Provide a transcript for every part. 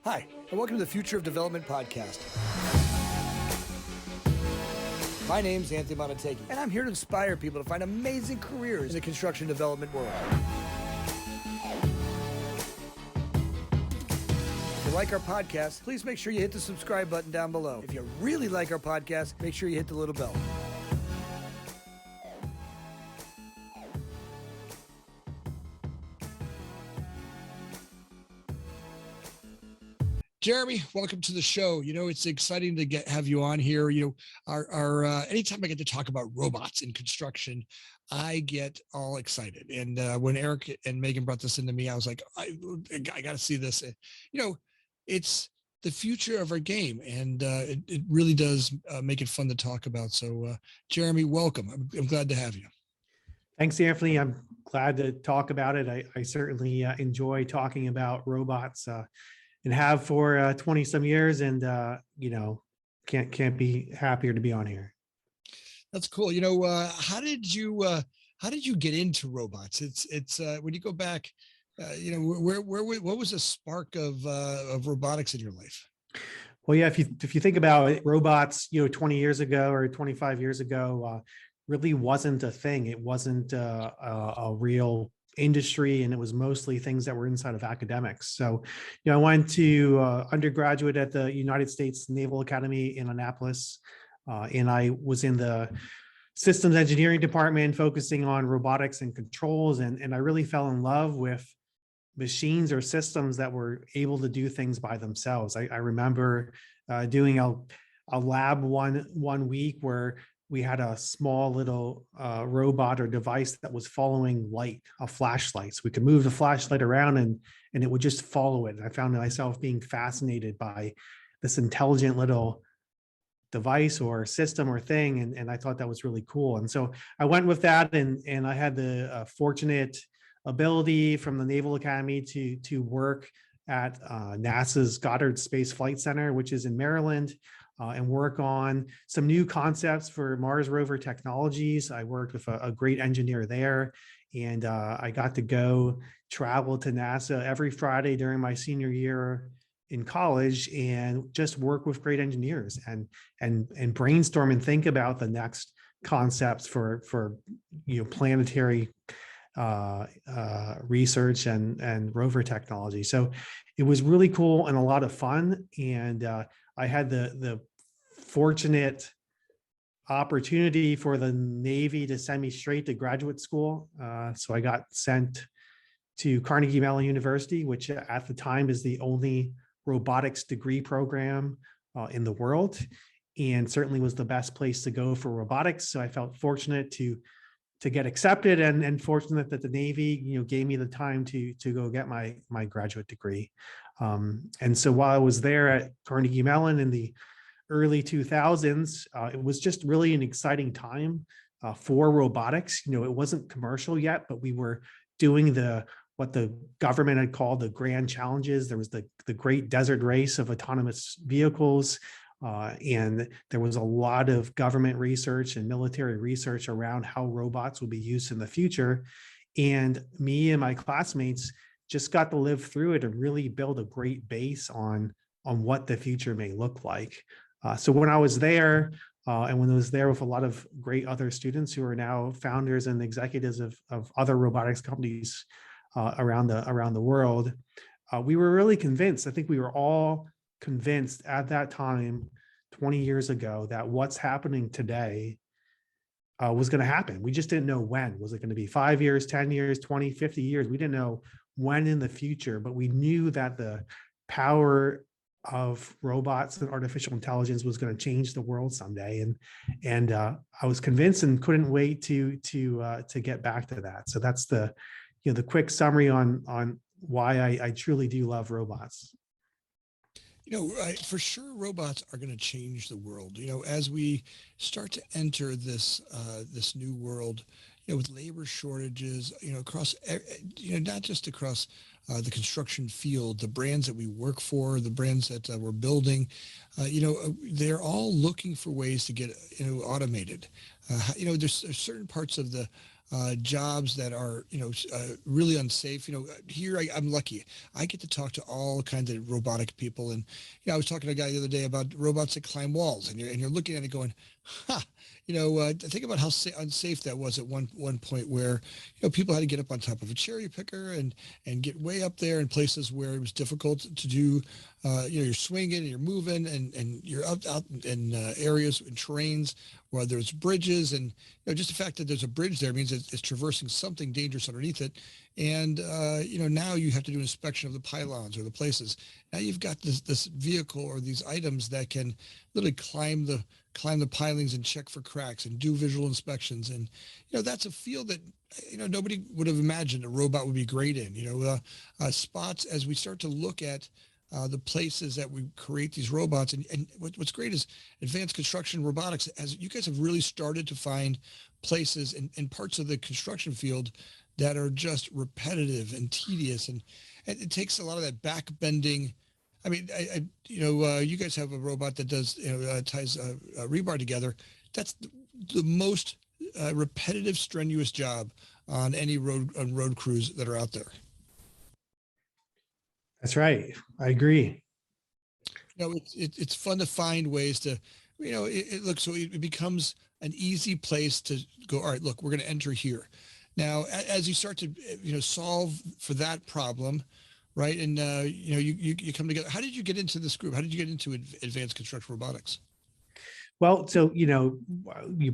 Hi, and welcome to the Future of Development podcast. My name's Anthony Amunategui, and I'm here to inspire people to find amazing careers in the construction development world. If you like our podcast, please make sure you hit the subscribe button down below. If you really like our podcast, make sure you hit the little bell. Jeremy, welcome to the show. You know, it's exciting to have you on here. You know, anytime I get to talk about robots in construction, I get all excited. And when Eric and Megan brought this into me, I was like, I got to see this. You know, it's the future of our game, and it really does make it fun to talk about. So, Jeremy, welcome. I'm glad to have you. Thanks, Anthony. I'm glad to talk about it. I certainly enjoy talking about robots. And have for 20 some years, and you know, can't be happier to be on here. That's cool. You know, how did you get into robots? It's when you go back, you know, what was the spark of robotics in your life? Well, yeah, if you think about it, robots, you know, 20 years ago or 25 years ago, really wasn't a thing. It wasn't a real industry, and it was mostly things that were inside of academics. So, you know, I went to undergraduate at the United States Naval Academy in Annapolis, and I was in the systems engineering department focusing on robotics and controls, and I really fell in love with machines or systems that were able to do things by themselves. I remember doing a lab one week where we had a small little robot or device that was following light, a flashlight. So we could move the flashlight around and it would just follow it. And I found myself being fascinated by this intelligent little device or system or thing. And I thought that was really cool. And so I went with that, and I had the fortunate ability from the Naval Academy to work at NASA's Goddard Space Flight Center, which is in Maryland. And work on some new concepts for Mars rover technologies. I worked with a great engineer there, and I got to go travel to NASA every Friday during my senior year in college and just work with great engineers and brainstorm and think about the next concepts for you know, planetary research and rover technology. So it was really cool and a lot of fun. And I had the fortunate opportunity for the Navy to send me straight to graduate school. So I got sent to Carnegie Mellon University, which at the time is the only robotics degree program in the world, and certainly was the best place to go for robotics. So I felt fortunate to get accepted, and fortunate that the Navy, you know, gave me the time to go get my graduate degree. And so while I was there at Carnegie Mellon in the early 2000s, it was just really an exciting time for robotics. You know, it wasn't commercial yet, but we were doing what the government had called the grand challenges. There was the great desert race of autonomous vehicles. And there was a lot of government research and military research around how robots will be used in the future. And me and my classmates just got to live through it and really build a great base on what the future may look like. So when I was there, and when I was there with a lot of great other students who are now founders and executives of other robotics companies around the world, we were really convinced. I think we were all convinced at that time, 20 years ago, that what's happening today was going to happen. We just didn't know when. Was it going to be 5 years, 10 years, 20, 50 years? We didn't know when in the future, but we knew that the power of robots and artificial intelligence was going to change the world someday. And I was convinced and couldn't wait to get back to that. So that's the quick summary on why I truly do love robots. You know, for sure, robots are going to change the world. You know, as we start to enter this new world, you know, with labor shortages, you know, across, you know, not just across the construction field, the brands that we work for, the brands that we're building, you know, they're all looking for ways to get, you know, automated. You know, there's certain parts of the jobs that are, really unsafe. Here I'm lucky. I get to talk to all kinds of robotic people. And, I was talking to a guy the other day about robots that climb walls, and you're looking at it going, ha, think about how unsafe that was at one point where, people had to get up on top of a cherry picker and get way up there in places where it was difficult to do. You're swinging and you're moving and you're out in areas and terrains where there's bridges, and just the fact that there's a bridge there means it's traversing something dangerous underneath it. And now you have to do inspection of the pylons or the places. Now you've got this vehicle or these items that can literally climb the pilings and check for cracks and do visual inspections. And that's a field that nobody would have imagined a robot would be great in. Spots as we start to look at the places that we create these robots. And what's great is advanced construction robotics, as you guys have really started to find places and parts of the construction field that are just repetitive and tedious. And it takes a lot of that back bending. I mean, you guys have a robot that does, ties rebar together. That's the most repetitive, strenuous job on any road crews that are out there. That's right. I agree. It's fun to find ways to, it becomes an easy place to go. All right, look, we're going to enter here. Now, as you start to, solve for that problem, right? And, you come together. How did you get into this group? How did you get into advanced construction robotics? Well, so,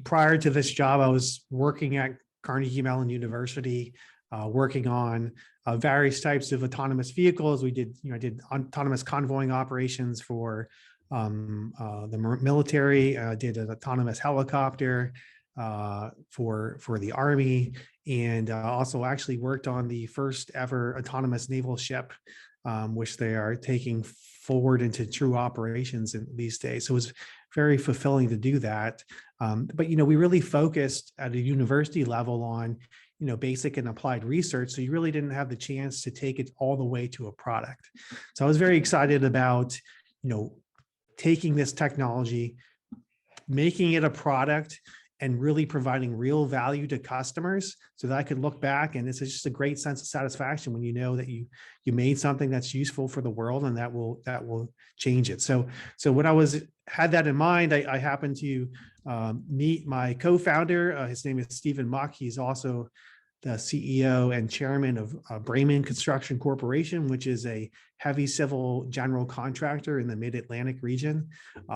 prior to this job, I was working at Carnegie Mellon University, working on various types of autonomous vehicles. We did, I did autonomous convoying operations for the military, did an autonomous helicopter for the Army, and also actually worked on the first ever autonomous naval ship, which they are taking forward into true operations in these days. So it was very fulfilling to do that. But, we really focused at a university level on, basic and applied research. So you really didn't have the chance to take it all the way to a product. So I was very excited about, taking this technology, making it a product, and really providing real value to customers so that I could look back, and it's just a great sense of satisfaction when you know that you made something that's useful for the world and that will change it. So when I had that in mind, I happened to meet my co-founder. His name is Stephen Muck. He's also the CEO and chairman of Bremen Construction Corporation, which is a heavy civil general contractor in the Mid-Atlantic region.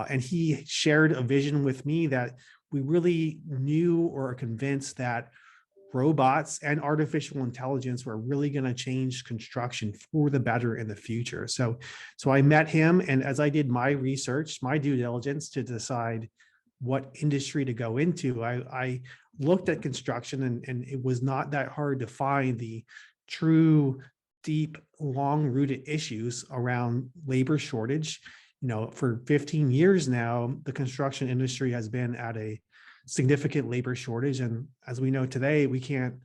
And he shared a vision with me that we really knew or are convinced that robots and artificial intelligence were really going to change construction for the better in the future. So I met him, and as I did my research, my due diligence to decide what industry to go into, I looked at construction, and it was not that hard to find the true, deep, long-rooted issues around labor shortage. For 15 years now, the construction industry has been at a significant labor shortage, and as we know today, we can't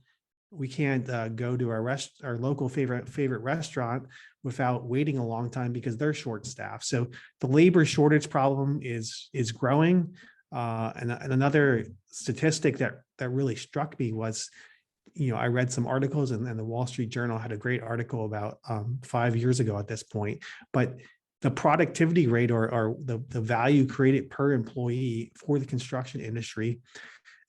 go to our local favorite restaurant without waiting a long time because they're short staffed. So the labor shortage problem is growing. And another statistic that really struck me was, I read some articles, and the Wall Street Journal had a great article about 5 years ago at this point, but the productivity rate or the value created per employee for the construction industry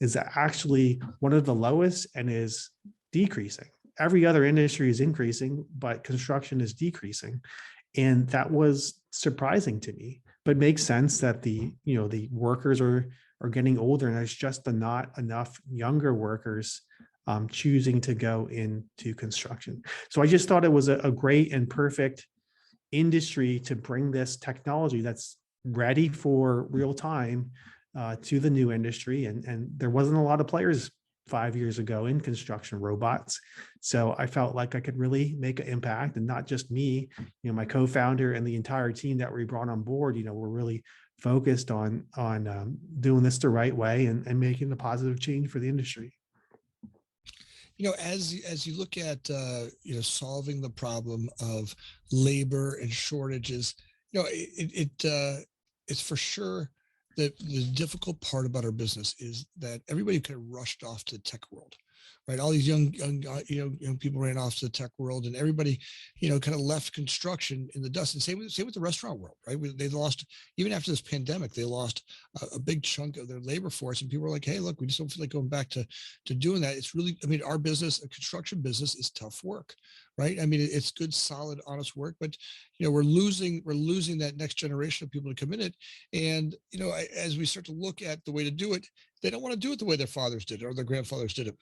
is actually one of the lowest and is decreasing. Every other industry is increasing, but construction is decreasing. And that was surprising to me, but makes sense that the workers are getting older, and there's just not enough younger workers choosing to go into construction. So I just thought it was a great and perfect industry to bring this technology that's ready for real time to the new industry. And there wasn't a lot of players 5 years ago in construction robots. So I felt like I could really make an impact, and not just me, my co-founder and the entire team that we brought on board, we're really focused on doing this the right way and making a positive change for the industry. As you look at, solving the problem of labor and shortages, it's for sure that the difficult part about our business is that everybody kind of rushed off to the tech world. right? All these young people ran off to the tech world, and everybody, kind of left construction in the dust. And same with the restaurant world, right? They lost, even after this pandemic, they lost a big chunk of their labor force. And people were like, hey, look, we just don't feel like going back to doing that. It's really, I mean, our business, a construction business, is tough work, right? I mean, it's good, solid, honest work, but we're losing that next generation of people to come in it. And as we start to look at the way to do it, they don't want to do it the way their fathers did it or their grandfathers did it.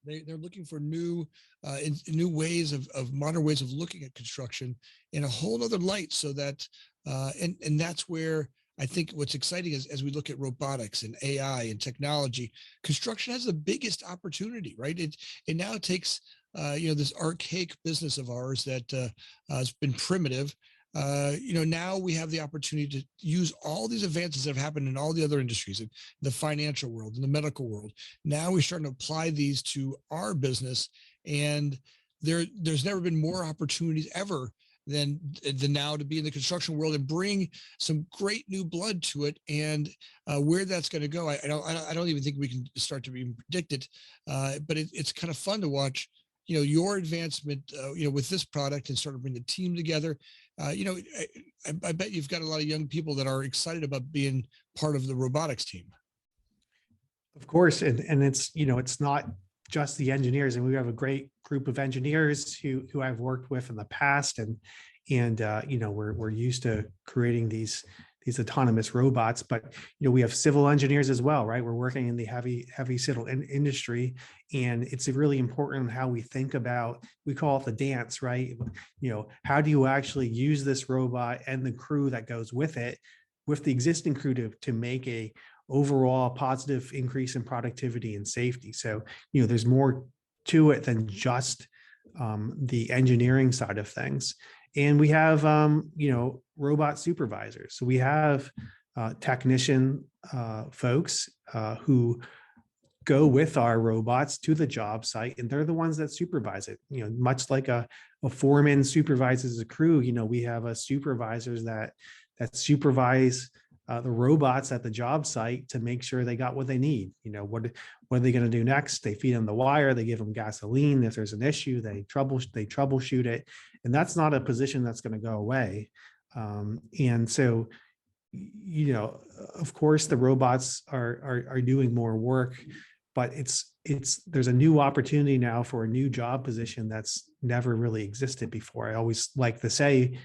They're looking for new ways of modern ways of looking at construction in a whole other light. So that and that's where I think what's exciting is, as we look at robotics and AI and technology, construction has the biggest opportunity, right? It now takes this archaic business of ours that has been primitive. Now we have the opportunity to use all these advances that have happened in all the other industries, in the financial world, in the medical world. Now we're starting to apply these to our business, and there's never been more opportunities ever than now to be in the construction world and bring some great new blood to it. And where that's going to go, I don't even think we can start to even predict it. But it's kind of fun to watch, your advancement, with this product, and sort of bring the team together. I bet you've got a lot of young people that are excited about being part of the robotics team. Of course, and it's it's not just the engineers, and we have a great group of engineers who I've worked with in the past, and we're used to creating these autonomous robots, but we have civil engineers as well, right? We're working in the heavy civil industry, and it's really important how we think about, we call it the dance, right? How do you actually use this robot and the crew that goes with it, with the existing crew, to make a overall positive increase in productivity and safety. So there's more to it than just the engineering side of things. And we have, robot supervisors. So we have technician folks who go with our robots to the job site, and they're the ones that supervise it. Much like a foreman supervises a crew, we have supervisors that supervise the robots at the job site to make sure they got what they need. What are they going to do next? They feed them the wire, they give them gasoline. If there's an issue, they troubleshoot it. And that's not a position that's going to go away. And so, of course, the robots are doing more work, but there's a new opportunity now for a new job position that's never really existed before. I always like to say,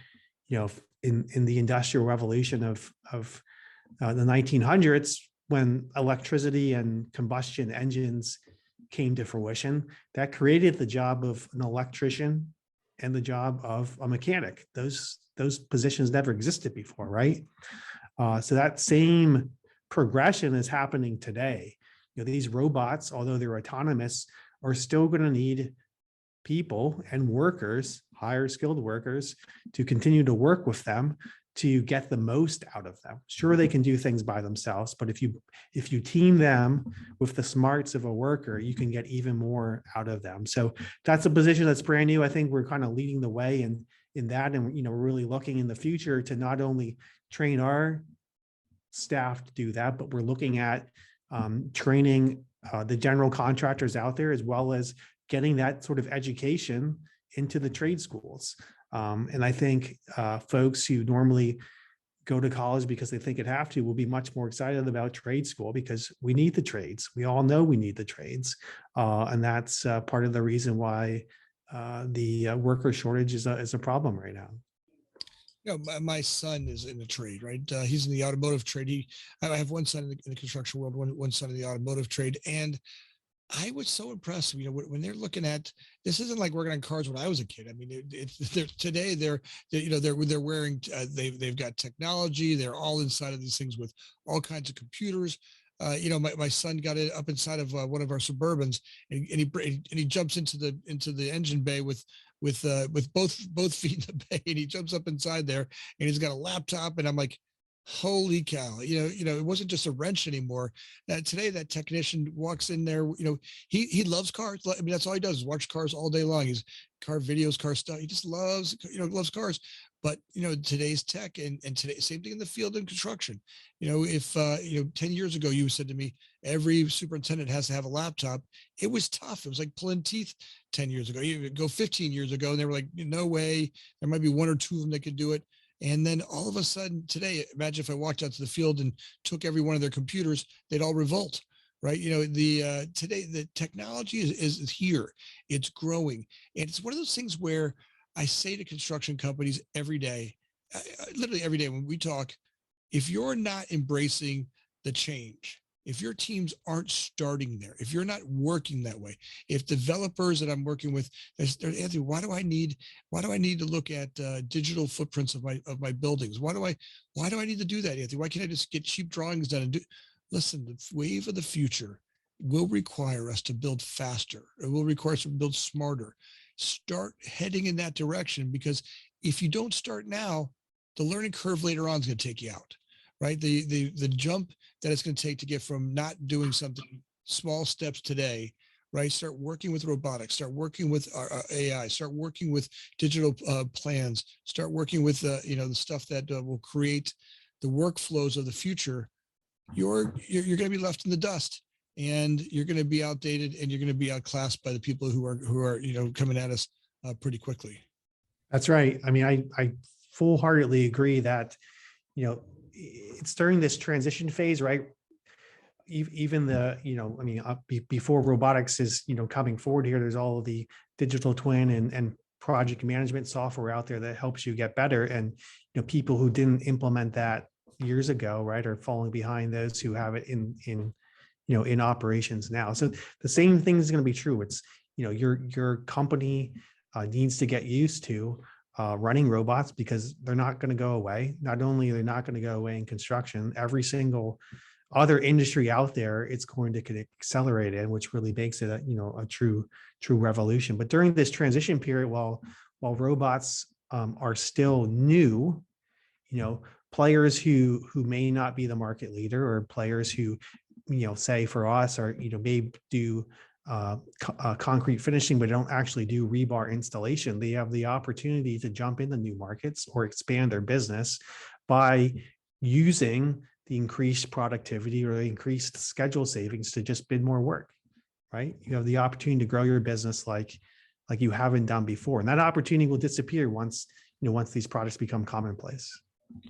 in the Industrial Revolution of the 1900s, when electricity and combustion engines came to fruition, that created the job of an electrician and the job of a mechanic. Those positions never existed before, right? So that same progression is happening today. These robots, although they're autonomous, are still going to need people and workers, higher skilled workers, to continue to work with them to get the most out of them. Sure, they can do things by themselves, but if you team them with the smarts of a worker, you can get even more out of them. So that's a position that's brand new. I think we're kind of leading the way in that, and we're really looking in the future to not only train our staff to do that, but we're looking at training the general contractors out there, as well as getting that sort of education into the trade schools. And I think folks who normally go to college because they think it have to will be much more excited about trade school, because we need the trades. We all know we need the trades. And that's part of the reason why the worker shortage is a problem right now. My son is in the trade, right? He's in the automotive trade. I have one son in the construction world, one son in the automotive trade. And I was so impressed, when they're looking at, this isn't like working on cars when I was a kid. I mean, today they're wearing, they've got technology. They're all inside of these things with all kinds of computers. My son got it up inside of one of our Suburbans, and he jumps into the engine bay with both feet in the bay, and he jumps up inside there, and he's got a laptop, and I'm like, holy cow, it wasn't just a wrench anymore. Today, that technician walks in there, he loves cars. I mean, that's all he does is watch cars all day long. He's car videos, car stuff. He just loves cars. But today's tech and today, same thing in the field and construction. If 10 years ago you said to me every superintendent has to have a laptop, it was tough. It was like pulling teeth 10 years ago. You go 15 years ago and they were like, no way. There might be one or two of them that could do it. And then all of a sudden today, imagine if I walked out to the field and took every one of their computers, they'd all revolt. Right. Today the technology is here. It's growing. And it's one of those things where I say to construction companies every day, literally every day when we talk, if you're not embracing the change, if your teams aren't starting there, if you're not working that way, if developers that I'm working with, they're Anthony, why do I need to look at digital footprints of my buildings? Why do I need to do that, Anthony? Why can't I just get cheap drawings done and do? Listen, the wave of the future will require us to build faster. It will require us to build smarter. Start heading in that direction, because if you don't start now, the learning curve later on is going to take you out, right? The jump that it's going to take to get from not doing something, small steps today, right? Start working with robotics, start working with AI, start working with digital plans, start working with the stuff that will create the workflows of the future. You're going to be left in the dust, and you're going to be outdated, and you're going to be outclassed by the people who are coming at us pretty quickly. That's right. I mean, I full-heartedly agree that, it's during this transition phase, right? Even before robotics is, coming forward here, there's all of the digital twin and project management software out there that helps you get better. And, people who didn't implement that years ago, right, are falling behind those who have it in operations now. So the same thing is going to be true. It's, your company needs to get used to running robots, because they're not going to go away. Not only are they not going to go away in construction, every single other industry out there, it's going to accelerate in, which really makes it a true revolution. But during this transition period, while robots are still new, players who may not be the market leader, or players who, say for us, are, may do concrete finishing, but don't actually do rebar installation, they have the opportunity to jump into new markets or expand their business by using the increased productivity or the increased schedule savings to just bid more work, right? You have the opportunity to grow your business like you haven't done before. And that opportunity will disappear once these products become commonplace.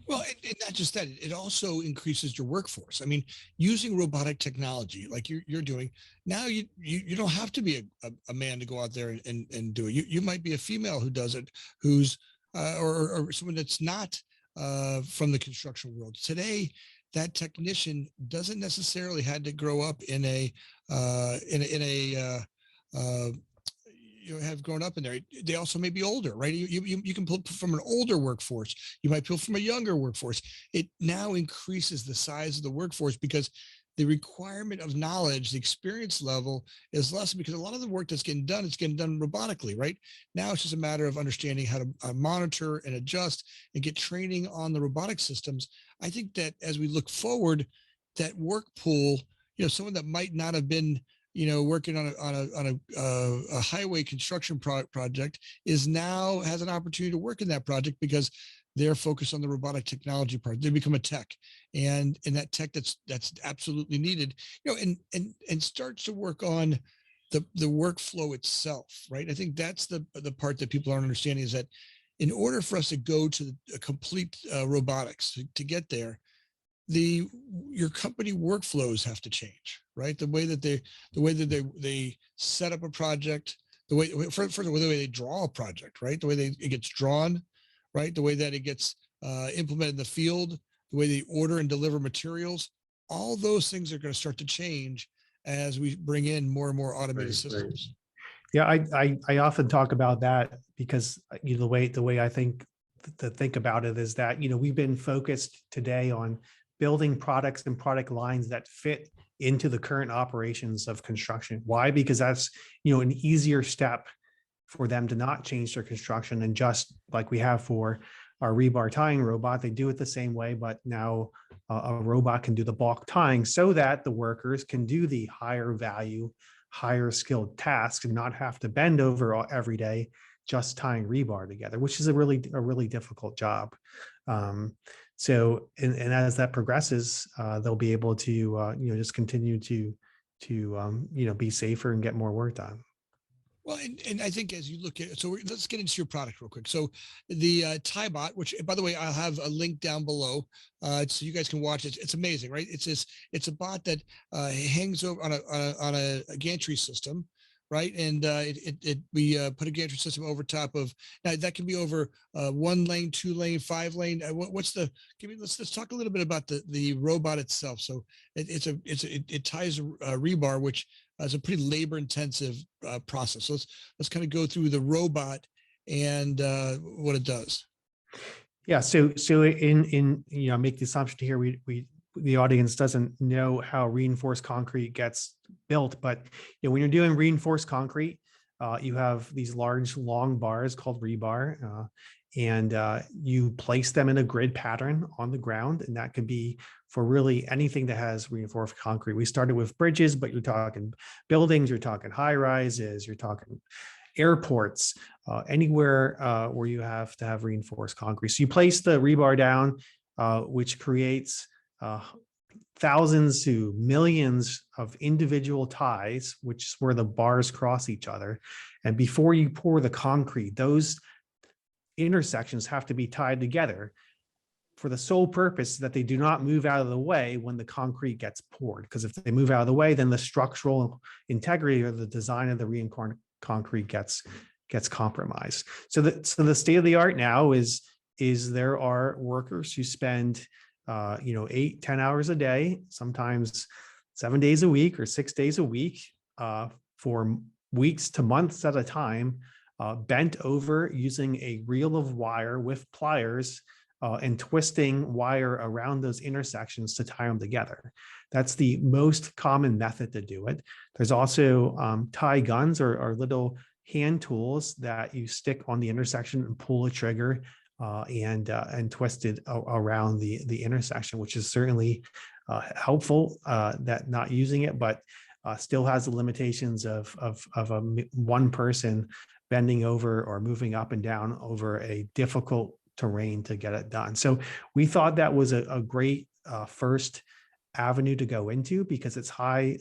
Well, and not just that, it also increases your workforce. I mean, using robotic technology like you're doing now, you don't have to be a man to go out there and do it. You might be a female who does it, who's or someone that's not from the construction world. Today, that technician doesn't necessarily had to grow up in a have grown up in there. They also may be older, right? You can pull from an older workforce. You might pull from a younger workforce. It now increases the size of the workforce because the requirement of knowledge, the experience level is less, because a lot of the work that's getting done is getting done robotically, right? Now it's just a matter of understanding how to monitor and adjust and get training on the robotic systems. I think that as we look forward, that work pool, someone that might not have been working on a highway construction project has an opportunity to work in that project because they're focused on the robotic technology part. They become a tech, and that tech that's absolutely needed, and starts to work on the workflow itself, right? I think that's the part that people aren't understanding, is that in order for us to go to a complete robotics, to get there, your company workflows have to change, right? The way that they set up a project, the way they draw a project, right? The way it gets drawn, right? The way that it gets implemented in the field, the way they order and deliver materials, all those things are going to start to change as we bring in more and more automated systems. Yeah, I often talk about that because the way I think about it is that we've been focused today on building products and product lines that fit into the current operations of construction. Why? Because that's an easier step for them to not change their construction, and just like we have for our rebar tying robot, they do it the same way, but now a robot can do the bulk tying so that the workers can do the higher value, higher skilled tasks and not have to bend over every day just tying rebar together, which is a really difficult job. And as that progresses, they'll be able to just continue to be safer and get more work done. Well, and I think as you look at, so let's get into your product real quick. So the TyBot, which by the way, I'll have a link down below, so you guys can watch it. It's amazing, right? It's a bot that hangs over on a gantry system, right? And we put a gantry system over top of, now that can be over 1 lane, 2 lane, 5 lane. Let's talk a little bit about the robot itself. So it ties rebar, which is a pretty labor intensive process. So let's kind of go through the robot and what it does. Yeah. So in make the assumption here, the audience doesn't know how reinforced concrete gets built, but when you're doing reinforced concrete, you have these large, long bars called rebar, and you place them in a grid pattern on the ground, and that could be for really anything that has reinforced concrete. We started with bridges, but you're talking buildings, you're talking high rises, you're talking airports, anywhere where you have to have reinforced concrete. So you place the rebar down, which creates thousands to millions of individual ties, which is where the bars cross each other. And before you pour the concrete, those intersections have to be tied together for the sole purpose that they do not move out of the way when the concrete gets poured. Because if they move out of the way, then the structural integrity or the design of the reinforced concrete gets compromised. So the state of the art now is there are workers who spend 8-10 hours a day, sometimes 7 days a week or 6 days a week, for weeks to months at a time, bent over using a reel of wire with pliers, and twisting wire around those intersections to tie them together. That's the most common method to do it. There's also tie guns or little hand tools that you stick on the intersection and pull a trigger and twist it around the intersection, which is certainly helpful, that not using it, but still has the limitations of one person bending over or moving up and down over a difficult terrain to get it done. So we thought that was a great first avenue to go into, because it's high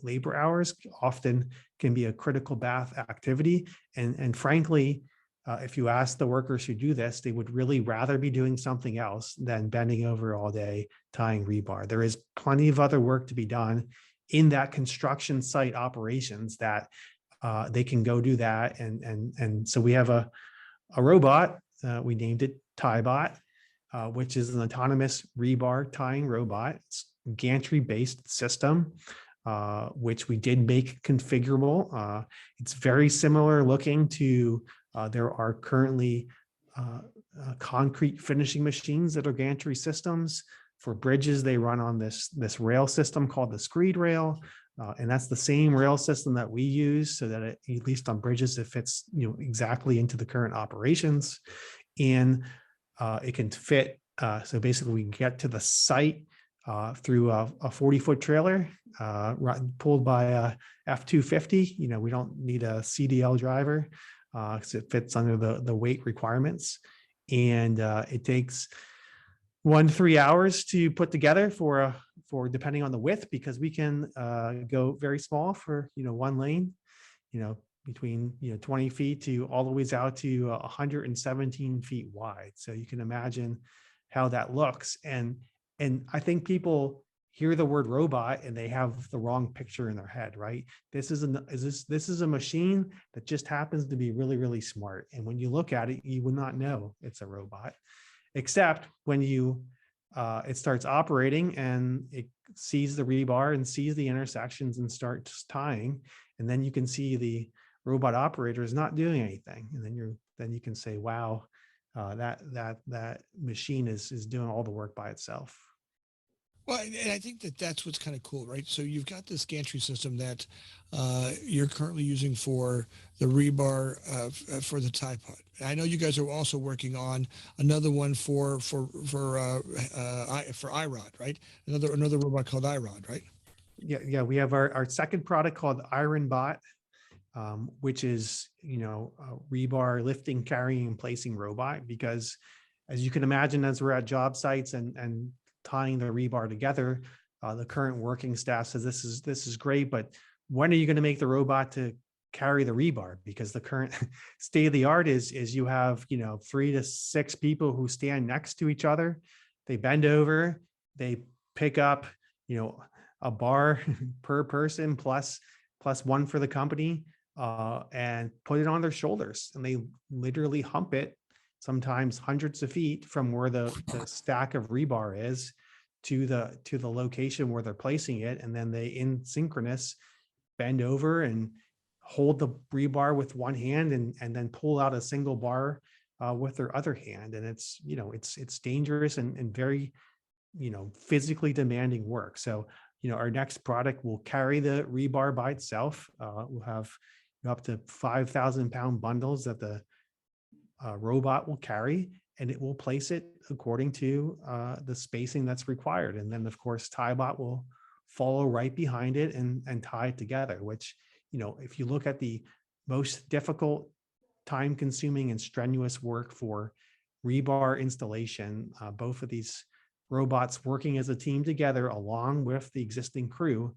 labor hours, often can be a critical path activity. And frankly, if you ask the workers who do this, they would really rather be doing something else than bending over all day tying rebar. There is plenty of other work to be done in that construction site operations that they can go do that. And so we have a robot, we named it TyBot, which is an autonomous rebar tying robot. It's a gantry-based system, which we did make configurable. It's very similar looking to, there are currently concrete finishing machines that are gantry systems. For bridges, they run on this rail system called the screed rail. And that's the same rail system that we use, so that at least on bridges, it fits exactly into the current operations. And it can fit, so basically we can get to the site through a 40-foot trailer pulled by a F-250. We don't need a CDL driver because it fits under the weight requirements. And it takes 1 to 3 hours to put together for depending on the width, because we can go very small for 1 lane, between 20 feet to all the ways out to 117 feet wide. So you can imagine how that looks. And I think people hear the word robot and they have the wrong picture in their head, right? This is a machine that just happens to be really, really smart. And when you look at it, you would not know it's a robot, except when it starts operating and it sees the rebar and sees the intersections and starts tying. And then you can see the robot operator is not doing anything. And then you can say, wow, that machine is doing all the work by itself. Well, and I think that's what's kind of cool, right? So you've got this gantry system that you're currently using for the rebar for the TyBot. I know you guys are also working on another one for iRod, right? Another robot called iRod, right? Yeah. We have our second product called IronBot, which is, a rebar lifting, carrying, and placing robot. Because as you can imagine, as we're at job sites and tying the rebar together, the current working staff says this is great, but when are you going to make the robot to carry the rebar? Because the current state of the art is you have 3 to 6 people who stand next to each other. They bend over, they pick up a bar per person plus one for the company, and put it on their shoulders, and they literally hump it, sometimes hundreds of feet from where the stack of rebar is to the location where they're placing it. And then they, in synchronous, bend over and hold the rebar with one hand, and then pull out a single bar with their other hand. And it's it's dangerous and very physically demanding work. So our next product will carry the rebar by itself. We'll have up to 5,000-pound bundles that the robot will carry, and it will place it according to the spacing that's required. And then, of course, TyBot will follow right behind it and tie it together, which, if you look at the most difficult, time-consuming, and strenuous work for rebar installation, both of these robots working as a team together along with the existing crew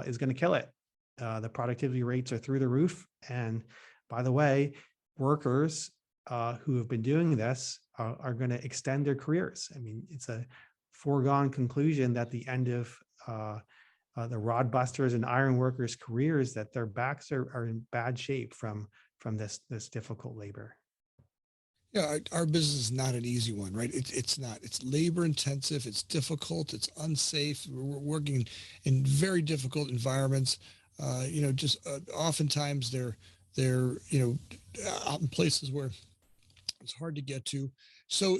is going to kill it. The productivity rates are through the roof. And by the way, workers who have been doing this are going to extend their careers. I mean, it's a foregone conclusion that the end of the rod busters and iron workers' careers, that their backs are in bad shape from this difficult labor. Yeah, our business is not an easy one, right? It's not. It's labor intensive. It's difficult. It's unsafe. We're working in very difficult environments. Just oftentimes they're out in places where it's hard to get to. So,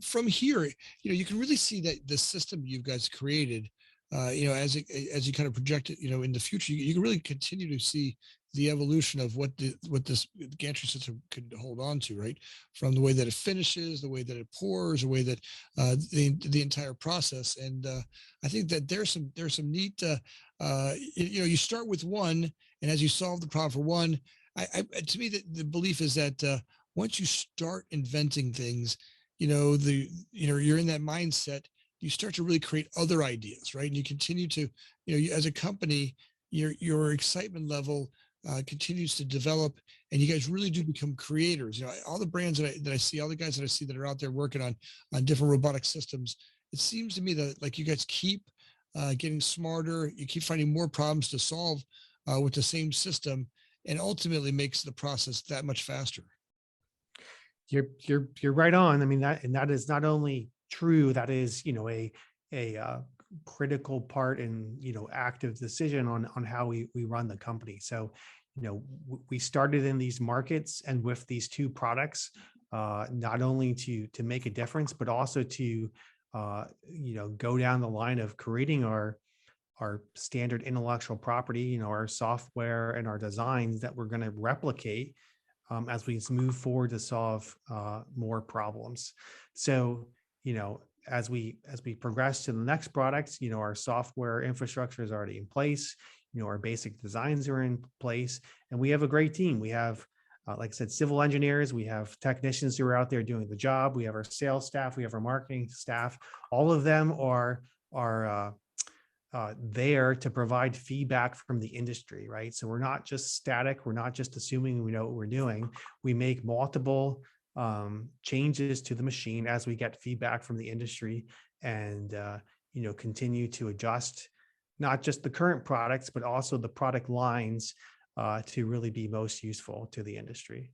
from here, you can really see that the system you guys created, as you kind of project it, in the future, you can really continue to see the evolution of what this gantry system could hold on to, right? From the way that it finishes, the way that it pours, the way that the entire process. And I think that there's some neat, you start with one, and as you solve the problem for one, to me, the belief is that once you start inventing things, you're in that mindset, you start to really create other ideas, right? And you continue to, as a company, your excitement level continues to develop, and you guys really do become creators. All the brands that I see, all the guys that I see that are out there working on different robotic systems, it seems to me that, like, you guys keep getting smarter, you keep finding more problems to solve with the same system, and ultimately makes the process that much faster. You're right on. I mean, that is not only true, that is, a critical part and, active decision on how we run the company. So, we started in these markets and with these 2 products, not only to make a difference, but also to, go down the line of creating our standard intellectual property, our software and our designs that we're going to replicate as we move forward to solve more problems. So, as we progress to the next products, our software infrastructure is already in place. Our basic designs are in place, and we have a great team. We have, like I said, civil engineers. We have technicians who are out there doing the job. We have our sales staff. We have our marketing staff. All of them are there to provide feedback from the industry, right? So we're not just static. We're not just assuming we know what we're doing. We make multiple changes to the machine as we get feedback from the industry, and continue to adjust not just the current products, but also the product lines to really be most useful to the industry.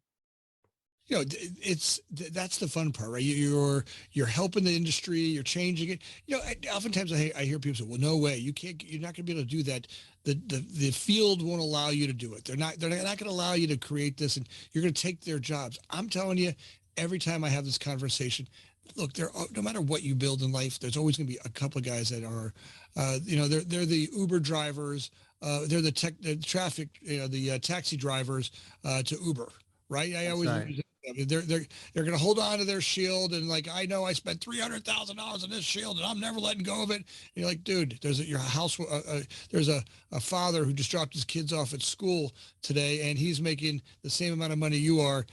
That's the fun part, right? You're helping the industry, you're changing it. Oftentimes I hear people say, "Well, no way, you're not going to be able to do that. The field won't allow you to do it. They're not going to allow you to create this, and you're going to take their jobs." I'm telling you, every time I have this conversation, look, no matter what you build in life, there's always going to be a couple of guys that are, they're the Uber drivers, they're the traffic, the taxi drivers to Uber, right? I That's always right. I mean, they're going to hold on to their shield, and like, I know I spent $300,000 on this shield and I'm never letting go of it. And you're like, dude, your house. There's a father who just dropped his kids off at school today, and he's making the same amount of money you are,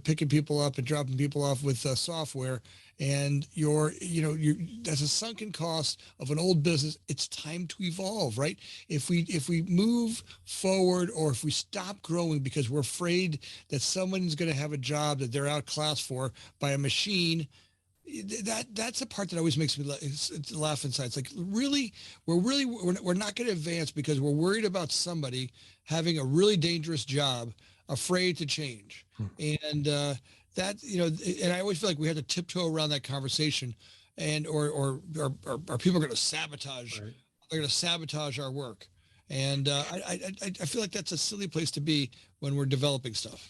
picking people up and dropping people off with software. And that's a sunken cost of an old business. It's time to evolve, right? If we move forward, or if we stop growing because we're afraid that someone's going to have a job that they're outclassed for by a machine, that's the part that always makes me laugh inside. It's like, really, we're not going to advance because we're worried about somebody having a really dangerous job, afraid to change. And and I always feel like we have to tiptoe around that conversation, and or people are going to sabotage. Right. They're going to sabotage our work. And I feel like that's a silly place to be when we're developing stuff.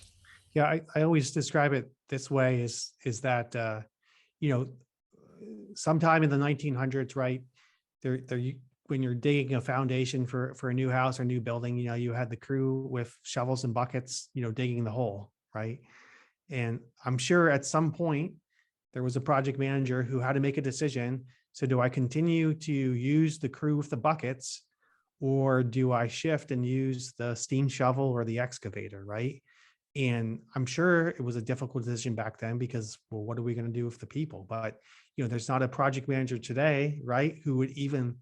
Yeah, I always describe it this way: is that sometime in the 1900s, right? When you're digging a foundation for a new house or new building, you had the crew with shovels and buckets, digging the hole, right? And I'm sure at some point there was a project manager who had to make a decision. So do I continue to use the crew with the buckets, or do I shift and use the steam shovel or the excavator, right? And I'm sure it was a difficult decision back then because, well, what are we going to do with the people? But, there's not a project manager today, right, who would even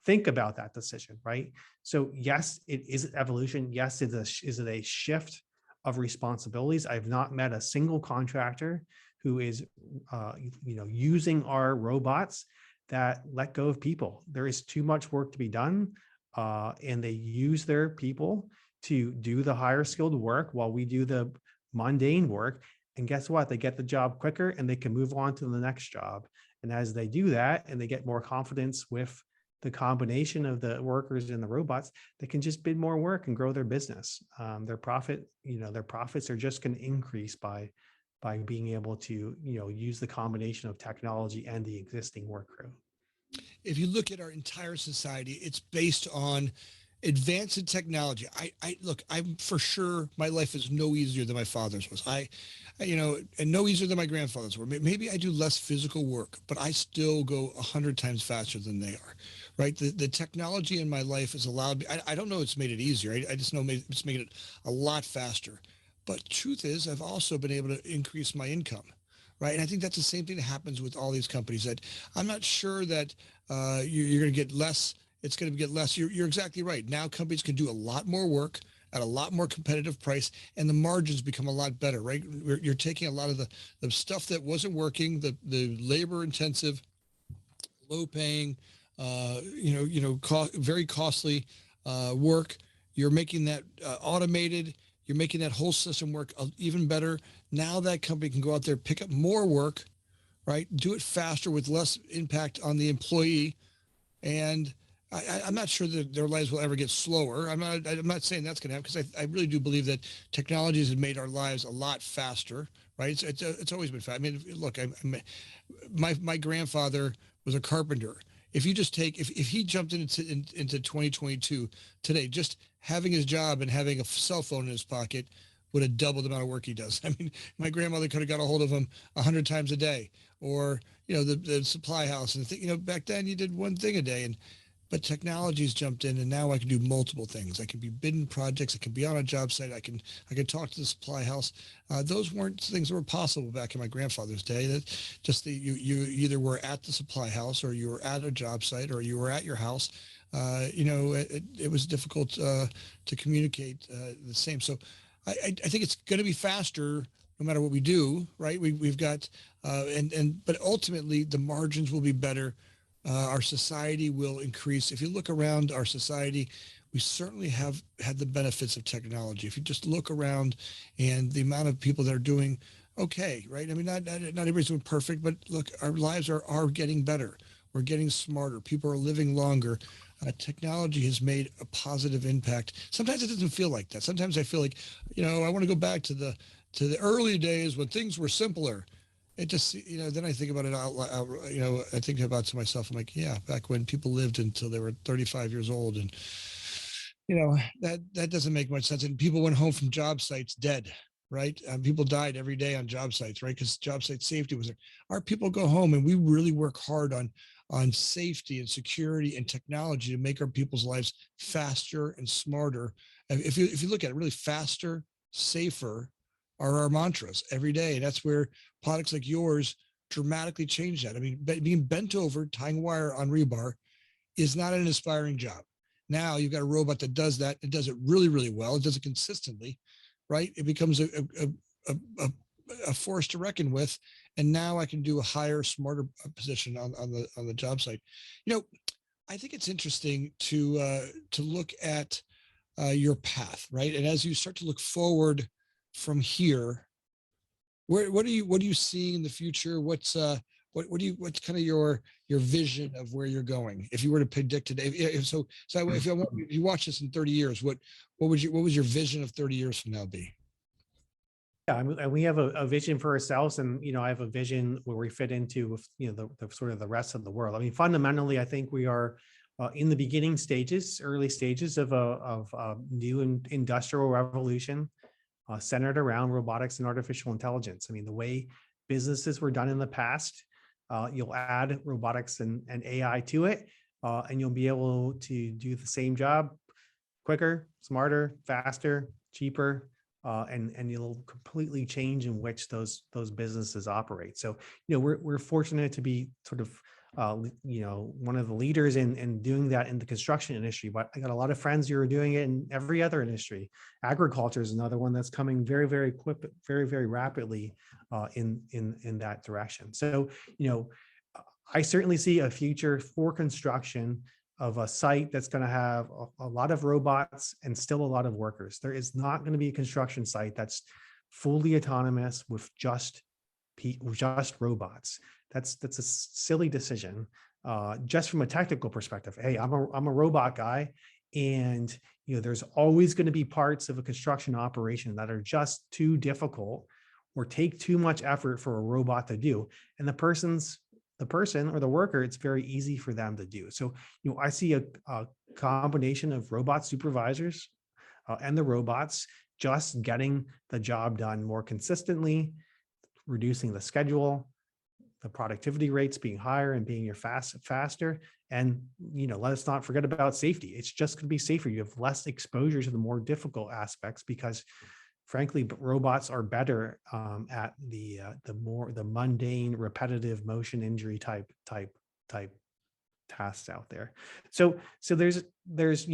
think about that decision, right? So yes, it is evolution. Yes, is it a shift of responsibilities? I've not met a single contractor who is, using our robots that let go of people. There is too much work to be done, and they use their people to do the higher skilled work while we do the mundane work. And guess what? They get the job quicker and they can move on to the next job. And as they do that, and they get more confidence with the combination of the workers and the robots, they can just bid more work and grow their business. Their profits are just going to increase by being able to, use the combination of technology and the existing work crew. If you look at our entire society, it's based on advance in technology. I'm for sure, my life is no easier than my father's was. And no easier than my grandfather's were. Maybe I do less physical work, but I still go 100 times faster than they are, right? The technology in my life has allowed me, I don't know it's made it easier. I just know it's made it a lot faster. But truth is, I've also been able to increase my income, right? And I think that's the same thing that happens with all these companies. That I'm not sure that you're going to get less. It's going to get less. You're exactly right. Now companies can do a lot more work at a lot more competitive price, and the margins become a lot better, right? You're taking a lot of the stuff that wasn't working, the labor intensive, low paying, very costly work. You're making that automated. You're making that whole system work even better. Now that company can go out there, pick up more work, right? Do it faster with less impact on the employee. And I'm not sure that their lives will ever get slower. I'm not saying that's going to happen, because I really do believe that technologies have made our lives a lot faster, right? It's always been fast. I mean, look, my grandfather was a carpenter. If you just take, if he jumped into 2022 today, just having his job and having a cell phone in his pocket would have doubled the amount of work he does. I mean, my grandmother could have got a hold of him 100 times a day, or, the supply house, and back then you did one thing a day, but technology's jumped in, and now I can do multiple things. I can be bidding projects. I can be on a job site. I can talk to the supply house. Those weren't things that were possible back in my grandfather's day. That just you either were at the supply house, or you were at a job site, or you were at your house. It was difficult to communicate the same. So I think it's going to be faster no matter what we do, right? We've got, but ultimately the margins will be better. Our society will increase. If you look around our society, we certainly have had the benefits of technology. If you just look around, and the amount of people that are doing okay, right? I mean, not everybody's doing perfect, but look, our lives are getting better. We're getting smarter. People are living longer. Technology has made a positive impact. Sometimes it doesn't feel like that. Sometimes I feel like, I want to go back to the early days when things were simpler. It just, then I think about it out loud, I think about to myself, I'm like, yeah, back when people lived until they were 35 years old, and, that doesn't make much sense. And people went home from job sites dead, right? People died every day on job sites, right? Because job site safety was there. Our people go home and we really work hard on safety and security and technology to make our people's lives faster and smarter. If you look at it, really faster, safer are our mantras every day. And that's where products like yours dramatically change that. I mean, being bent over, tying wire on rebar is not an inspiring job. Now you've got a robot that does that. It does it really, really well. It does it consistently, right? It becomes a force to reckon with. And now I can do a higher, smarter position on the job site. You know, I think it's interesting to look at your path, right? And as you start to look forward from here, what are you seeing in the future? What's kind of your vision of where you're going? If you were to predict it, if you watch this in 30 years, what would your vision of 30 years from now be? Yeah, I mean, and we have a vision for ourselves, and I have a vision where we fit into with the sort of the rest of the world. I mean, fundamentally, I think we are in the early stages of a new industrial revolution centered around robotics and artificial intelligence. I mean, the way businesses were done in the past, you'll add robotics and AI to it, and you'll be able to do the same job quicker, smarter, faster, cheaper, and you'll completely change in which those businesses operate. So, we're fortunate to be sort of one of the leaders in doing that in the construction industry. But I got a lot of friends who are doing it in every other industry. Agriculture is another one that's coming very, very quick, very, very rapidly in that direction. So, I certainly see a future for construction of a site that's going to have a lot of robots and still a lot of workers. There is not going to be a construction site that's fully autonomous with just robots. That's a silly decision, just from a technical perspective. Hey, I'm a robot guy, and there's always going to be parts of a construction operation that are just too difficult or take too much effort for a robot to do, and the person or the worker, it's very easy for them to do. So, I see a combination of robot supervisors and the robots just getting the job done more consistently, reducing the schedule, the productivity rates being higher and being faster. And, let us not forget about safety. It's just going to be safer. You have less exposure to the more difficult aspects because, frankly, robots are better at the mundane, repetitive motion injury type tasks out there. So there's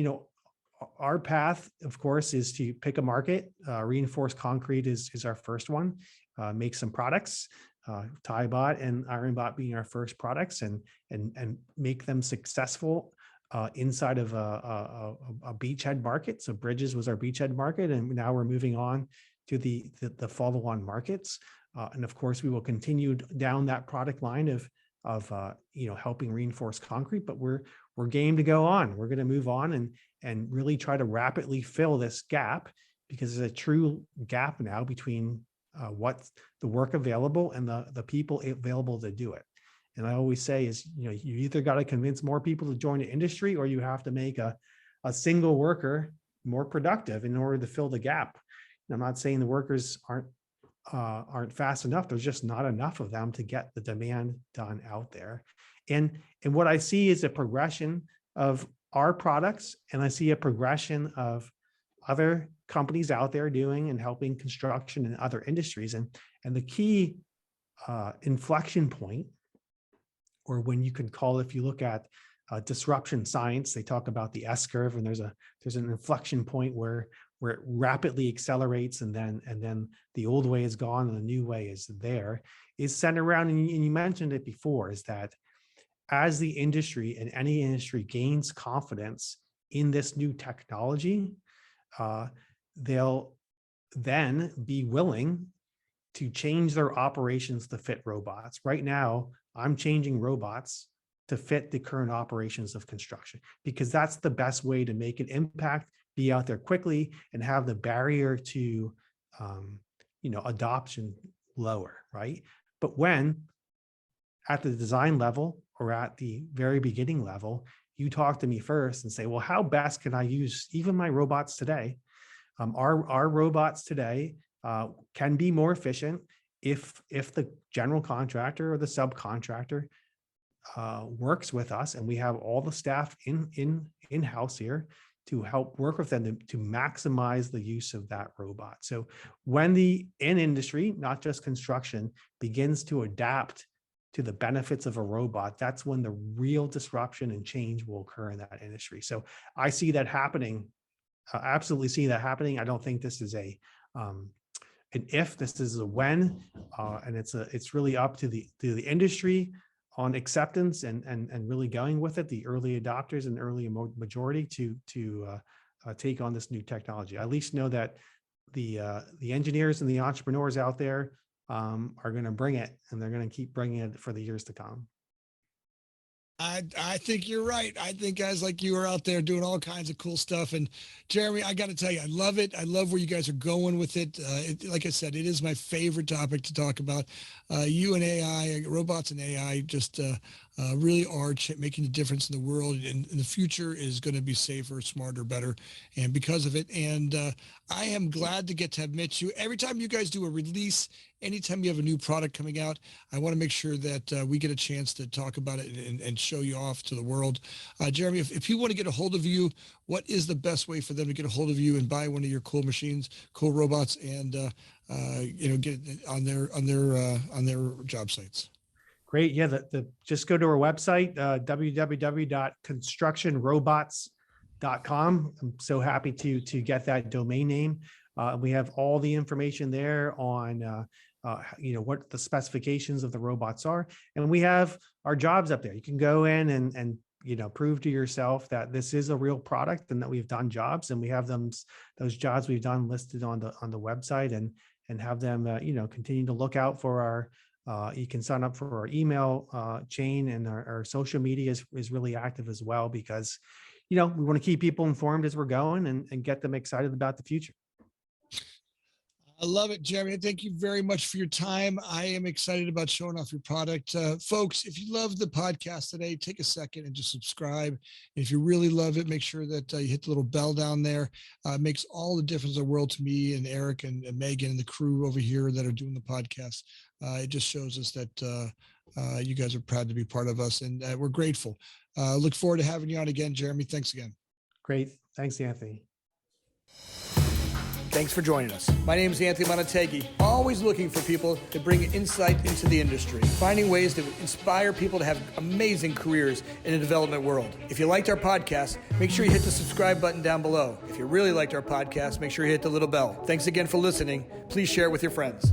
our path, of course, is to pick a market. Reinforced concrete is our first one. Make some products, TyBot and IronBot being our first products, and make them successful inside of a beachhead market. So Bridges was our beachhead market, and now we're moving on to the follow-on markets. And of course, we will continue down that product line of helping reinforce concrete. But we're game to go on. We're going to move on and really try to rapidly fill this gap, because there's a true gap now between what's the work available and the people available to do it. And I always say is, you either got to convince more people to join the industry, or you have to make a single worker more productive in order to fill the gap. And I'm not saying the workers aren't fast enough. There's just not enough of them to get the demand done out there. And what I see is a progression of our products, and I see a progression of other companies out there doing and helping construction and other industries. And the key inflection point, or when you can call it, if you look at disruption science, they talk about the S curve, and there's an inflection point where it rapidly accelerates, and then the old way is gone and the new way is there, is centered around, and you mentioned it before, is that as the industry and any industry gains confidence in this new technology, they'll then be willing to change their operations to fit robots. Right now, I'm changing robots to fit the current operations of construction, because that's the best way to make an impact, be out there quickly, and have the barrier to adoption lower, right? But when at the design level or at the very beginning level, you talk to me first and say, well, how best can I use even my robots today? Our robots today can be more efficient if the general contractor or the subcontractor works with us, and we have all the staff in-house here to help work with them to maximize the use of that robot. So when the industry, not just construction, begins to adapt to the benefits of a robot, that's when the real disruption and change will occur in that industry. So I see that happening. Absolutely see that happening. I don't think this is an if, this is a when, and it's really up to the industry on acceptance and really going with it, the early adopters and early majority to take on this new technology. I at least know that the engineers and the entrepreneurs out there are going to bring it, and they're going to keep bringing it for the years to come. I think you're right. I think guys like you are out there doing all kinds of cool stuff. And Jeremy, I got to tell you, I love it. I love where you guys are going with it. Like I said, it is my favorite topic to talk about. You and AI, robots and AI, just really are making a difference in the world. And the future is going to be safer, smarter, better, and because of it. And I am glad to get to have met you. Every time you guys do a release, anytime you have a new product coming out, I want to make sure that we get a chance to talk about it and show you off to the world. Jeremy, if people want to get a hold of you, what is the best way for them to get a hold of you and buy one of your cool machines, cool robots, and get it on their job sites? Great. Yeah. Just go to our website, www.constructionrobots.com. I'm so happy to get that domain name. We have all the information there on what the specifications of the robots are, and we have our jobs up there. You can go in and prove to yourself that this is a real product and that we've done jobs, and we have those jobs we've done listed on the website, and have them continue to look out for our. You can sign up for our email chain, and our social media is really active as well, because we want to keep people informed as we're going and get them excited about the future. I love it, Jeremy. Thank you very much for your time. I am excited about showing off your product. Folks, if you love the podcast today, take a second and just subscribe. And if you really love it, make sure that you hit the little bell down there. It makes all the difference in the world to me and Eric and Megan and the crew over here that are doing the podcast. It just shows us that you guys are proud to be part of us, and we're grateful. Look forward to having you on again, Jeremy. Thanks again. Great. Thanks, Anthony. Thanks for joining us. My name is Anthony Amunategui, always looking for people to bring insight into the industry, finding ways to inspire people to have amazing careers in the development world. If you liked our podcast, make sure you hit the subscribe button down below. If you really liked our podcast, make sure you hit the little bell. Thanks again for listening. Please share it with your friends.